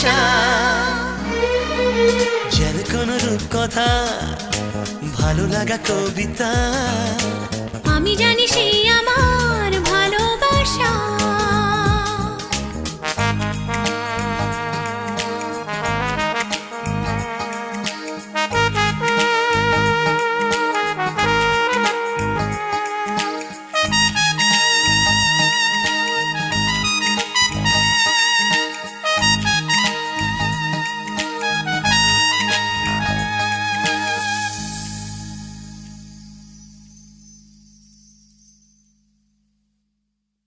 ভাষা, যেন কোন রূপকথা, ভালো লাগা কবিতা। আমি জানি সেই আমার